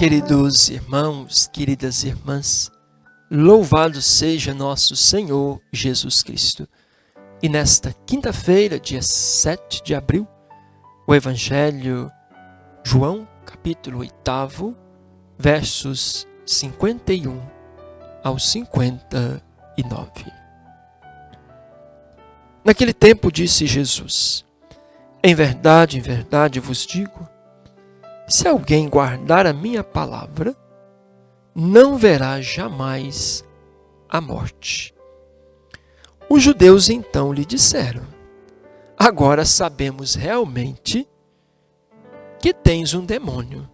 Queridos irmãos, queridas irmãs, louvado seja nosso Senhor Jesus Cristo. E nesta quinta-feira, dia 7 de abril, o Evangelho João, capítulo 8, versos 51 ao 59. Naquele tempo disse Jesus: em verdade vos digo, se alguém guardar a minha palavra, não verá jamais a morte. Os judeus então lhe disseram: agora sabemos realmente que tens um demônio.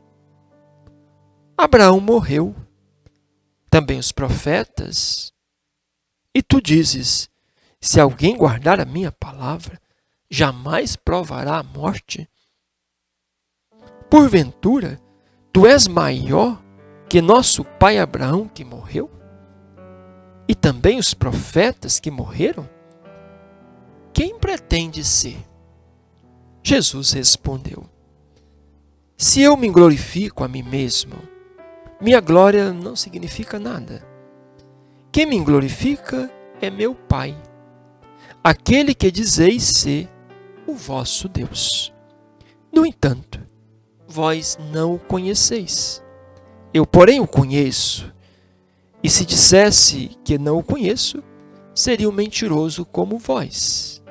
Abraão morreu, também os profetas, e tu dizes: se alguém guardar a minha palavra, jamais provará a morte. Porventura, tu és maior que nosso pai Abraão que morreu? E também os profetas que morreram? Quem pretende ser? Jesus respondeu: se eu me glorifico a mim mesmo, minha glória não significa nada. Quem me glorifica é meu Pai, aquele que dizeis ser o vosso Deus. No entanto, vós não o conheceis. Eu, porém, o conheço. E se dissesse que não o conheço, seria um mentiroso como vós.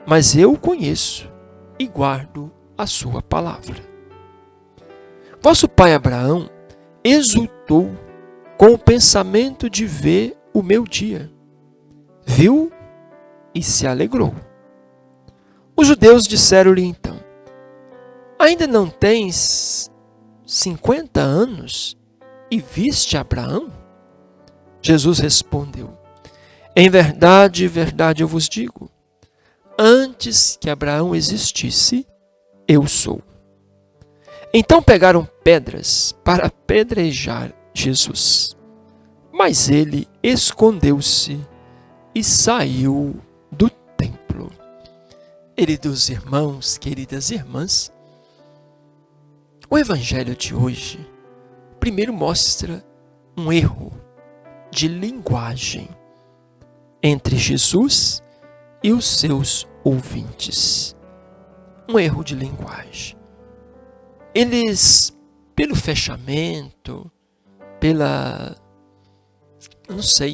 Mas eu o conheço e guardo a sua palavra. Vosso pai Abraão exultou com o pensamento de ver o meu dia. Viu e se alegrou. Os judeus disseram-lhe então: ainda não tens 50 anos e viste Abraão? Jesus respondeu: em verdade eu vos digo, antes que Abraão existisse, eu sou. Então pegaram pedras para apedrejar Jesus. Mas ele escondeu-se e saiu do templo. Queridos irmãos, queridas irmãs, o Evangelho de hoje, primeiro mostra um erro de linguagem entre Jesus e os seus ouvintes. Um erro de linguagem. Eles, pelo fechamento,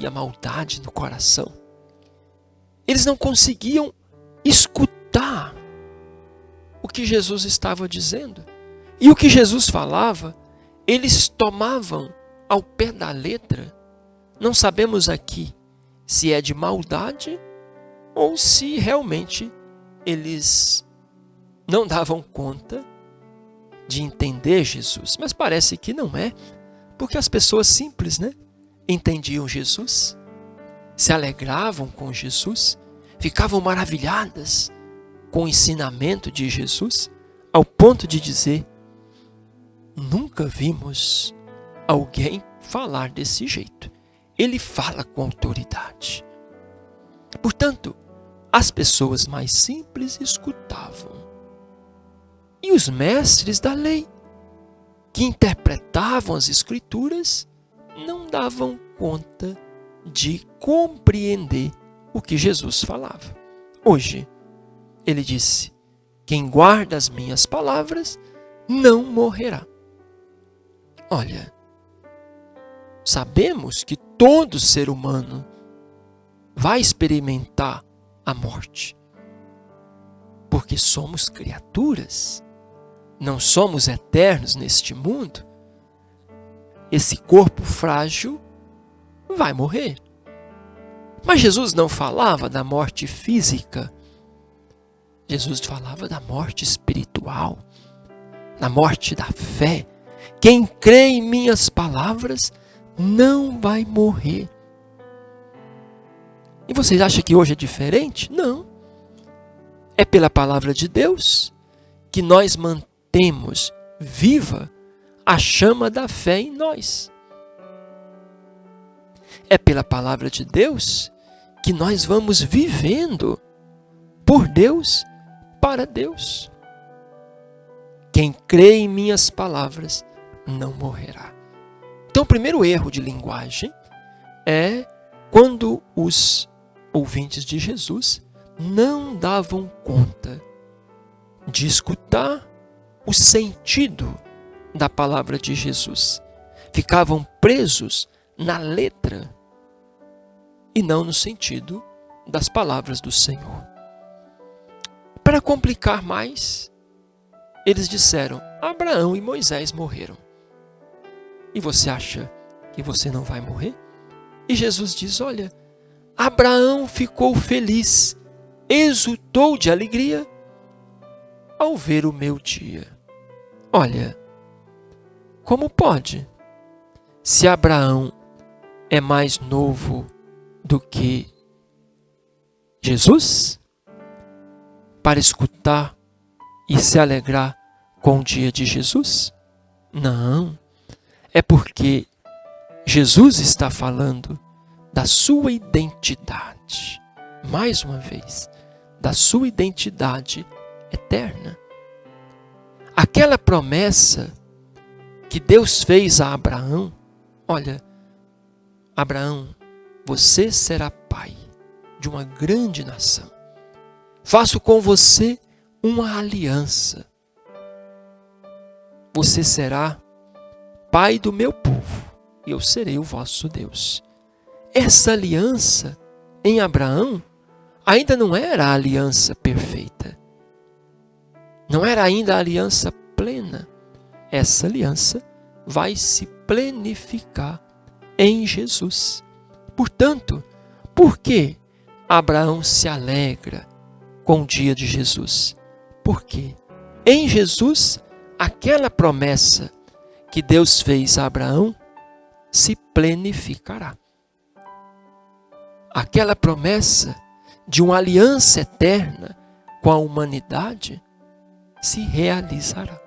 a maldade no coração, eles não conseguiam escutar o que Jesus estava dizendo. E o que Jesus falava, eles tomavam ao pé da letra. Não sabemos aqui se é de maldade ou se realmente eles não davam conta de entender Jesus. Mas parece que não é, porque as pessoas simples, entendiam Jesus, se alegravam com Jesus, ficavam maravilhadas com o ensinamento de Jesus, ao ponto de dizer: nunca vimos alguém falar desse jeito. Ele fala com autoridade. Portanto, as pessoas mais simples escutavam. E os mestres da lei, que interpretavam as Escrituras, não davam conta de compreender o que Jesus falava. Hoje, ele disse: quem guarda as minhas palavras não morrerá. Olha, sabemos que todo ser humano vai experimentar a morte, porque somos criaturas, não somos eternos neste mundo. Esse corpo frágil vai morrer. Mas Jesus não falava da morte física. Jesus falava da morte espiritual, da morte da fé. Quem crê em minhas palavras não vai morrer. E vocês acham que hoje é diferente? Não. É pela palavra de Deus que nós mantemos viva a chama da fé em nós. É pela palavra de Deus que nós vamos vivendo por Deus, para Deus. Quem crê em minhas palavras não morrerá. Então, o primeiro erro de linguagem é quando os ouvintes de Jesus não davam conta de escutar o sentido da palavra de Jesus. Ficavam presos na letra e não no sentido das palavras do Senhor. Para complicar mais, eles disseram: Abraão e Moisés morreram. E você acha que você não vai morrer? E Jesus diz: olha, Abraão ficou feliz, exultou de alegria ao ver o meu dia. Olha, como pode? Se Abraão é mais novo do que Jesus, para escutar e se alegrar com o dia de Jesus? Não, é porque Jesus está falando da sua identidade, mais uma vez, da sua identidade eterna. Aquela promessa que Deus fez a Abraão: olha, Abraão, você será pai de uma grande nação. Faço com você uma aliança. Você será pai do meu povo e eu serei o vosso Deus. Essa aliança em Abraão ainda não era a aliança perfeita. Não era ainda a aliança plena. Essa aliança vai se plenificar em Jesus. Portanto, por que Abraão se alegra com o dia de Jesus? Porque em Jesus, aquela promessa que Deus fez a Abraão se plenificará. Aquela promessa de uma aliança eterna com a humanidade se realizará.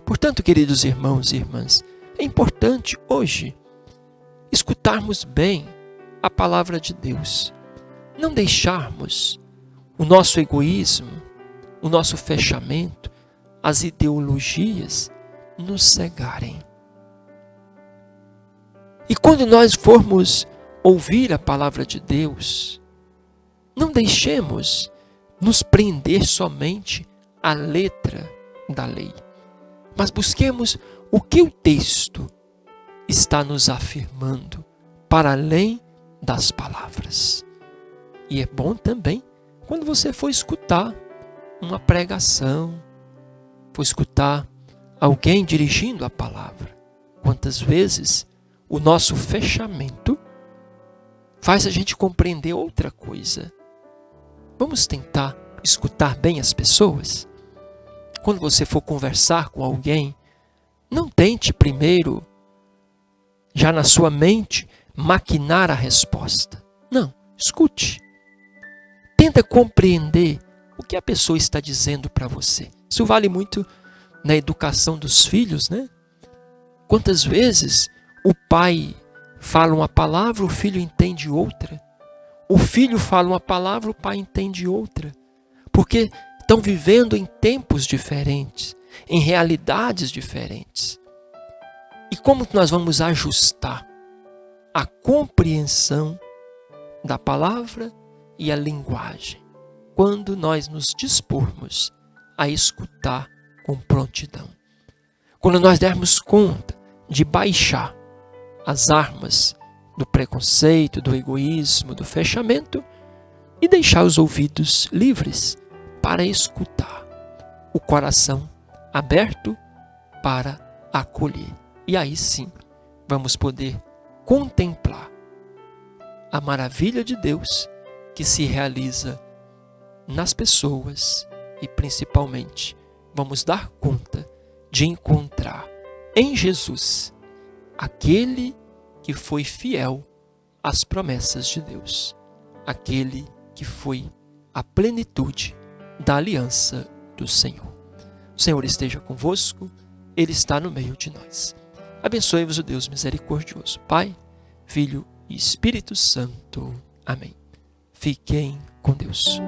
Portanto, queridos irmãos e irmãs, é importante hoje escutarmos bem a palavra de Deus. Não deixarmos o nosso egoísmo, o nosso fechamento, as ideologias nos cegarem. E quando nós formos ouvir a palavra de Deus, não deixemos nos prender somente à letra da lei, mas busquemos o que o texto está nos afirmando para além das palavras. E é bom também quando você for escutar uma pregação, for escutar alguém dirigindo a palavra. Quantas vezes o nosso fechamento faz a gente compreender outra coisa. Vamos tentar escutar bem as pessoas? Quando você for conversar com alguém, não tente primeiro, já na sua mente, maquinar a resposta. Não, escute. Tenta compreender o que a pessoa está dizendo para você. Isso vale muito na educação dos filhos, né? Quantas vezes o pai fala uma palavra, o filho entende outra. O filho fala uma palavra, o pai entende outra. Porque estão vivendo em tempos diferentes, em realidades diferentes. E como nós vamos ajustar a compreensão da palavra e a linguagem quando nós nos dispormos a escutar com prontidão? Quando nós dermos conta de baixar as armas do preconceito, do egoísmo, do fechamento e deixar os ouvidos livres para escutar, o coração aberto para acolher. E aí sim, vamos poder contemplar a maravilha de Deus que se realiza nas pessoas e principalmente vamos dar conta de encontrar em Jesus aquele que foi fiel às promessas de Deus, aquele que foi a plenitude da aliança do Senhor. O Senhor esteja convosco, Ele está no meio de nós. Abençoe-vos o Deus misericordioso, Pai, Filho e Espírito Santo. Amém. Fiquem com Deus.